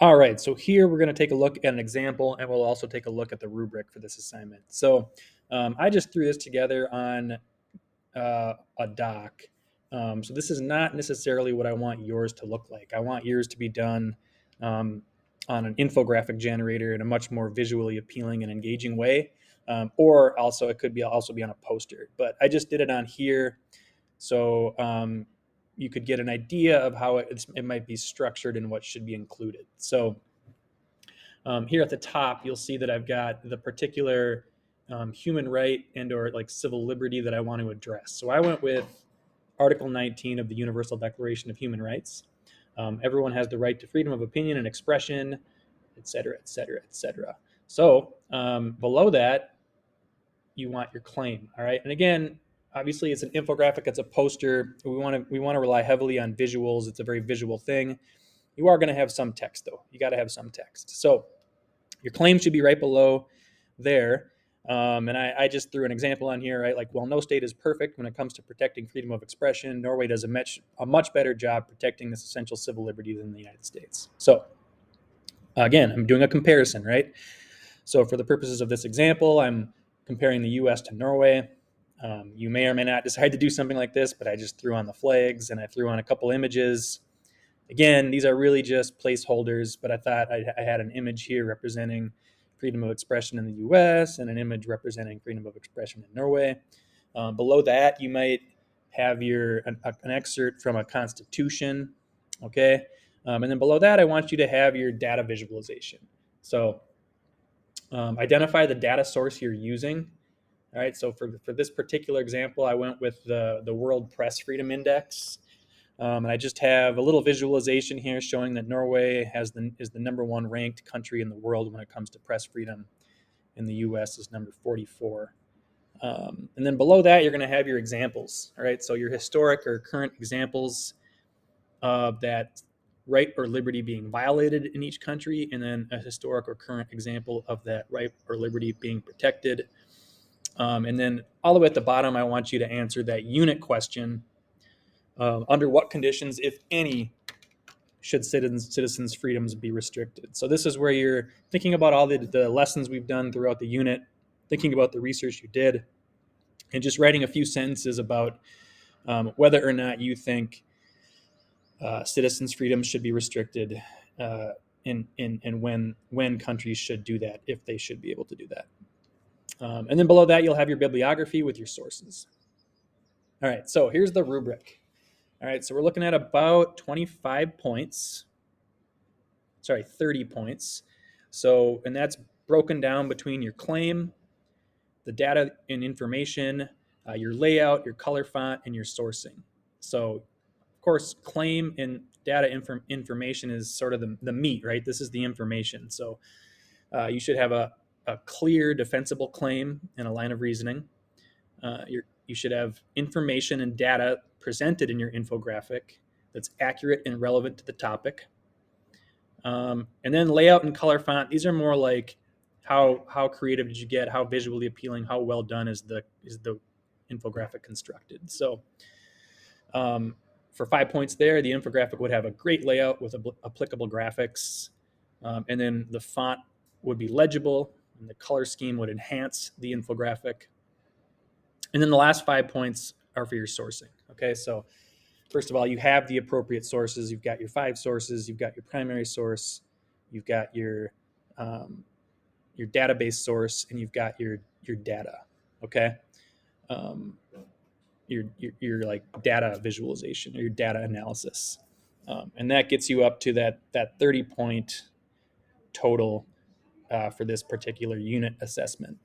All right, so here we're going to take a look at an example, and we'll also take a look at the rubric for this assignment. So I just threw this together on a doc. So this is not necessarily what I want yours to look like. I want yours to be done um, on an infographic generator in a much more visually appealing and engaging way, or also it could be also be on a poster. But I just did it on here, so you could get an idea of how it might be structured and what should be included. So here at the top, you'll see that I've got the particular human right and or like civil liberty that I want to address. So I went with Article 19 of the Universal Declaration of Human Rights. Everyone has the right to freedom of opinion and expression, et cetera, et cetera, et cetera. So below that, you want your claim. All right. And again, obviously it's an infographic, it's a poster. We want to rely heavily on visuals. It's a very visual thing. You are going to have some text though. You got to have some text. So your claim should be right below there. And I just threw an example on here, right? Like, well, no state is perfect when it comes to protecting freedom of expression. Norway does a much better job protecting this essential civil liberty than the United States. So, again, I'm doing a comparison, right? So, for the purposes of this example, I'm comparing the US to Norway. You may or may not decide to do something like this, but I just threw on the flags and I threw on a couple images. Again, these are really just placeholders, but I thought I had an image here representing freedom of expression in the US and an image representing freedom of expression in Norway. Below that, you might have an excerpt from a constitution, okay? And then below that, I want you to have your data visualization. So identify the data source you're using. All right, so for this particular example, I went with the World Press Freedom Index. And I just have a little visualization here showing that Norway is the number one ranked country in the world when it comes to press freedom. In the U.S. is number 44. And then below that, you're going to have your examples. All right, so your historic or current examples of that right or liberty being violated in each country, and then a historic or current example of that right or liberty being protected. And then all the way at the bottom, I want you to answer that unit question. Under what conditions, if any, should citizens' freedoms be restricted? So this is where you're thinking about all the lessons we've done throughout the unit, thinking about the research you did, and just writing a few sentences about whether or not you think citizens' freedoms should be restricted, and when countries should do that, if they should be able to do that. And then below that, you'll have your bibliography with your sources. All right, so here's the rubric. All right, so we're looking at about 25 points. Sorry, 30 points. So, and that's broken down between your claim, the data and information, your layout, your color font, and your sourcing. So, of course, claim and data information is sort of the meat, right? This is the information. So, you should have a clear, defensible claim and a line of reasoning. You should have information and data presented in your infographic that's accurate and relevant to the topic. And then layout and color font. These are more like how creative did you get? How visually appealing? How well done is the infographic constructed? So for 5 points there, the infographic would have a great layout with applicable graphics, and then the font would be legible, and the color scheme would enhance the infographic. And then the last 5 points are for your sourcing. Okay, so first of all, you have the appropriate sources. You've got your 5 sources. You've got your primary source. You've got your database source, and you've got your data. Okay, um, your like data visualization or your data analysis, and that gets you up to that 30 point total for this particular unit assessment.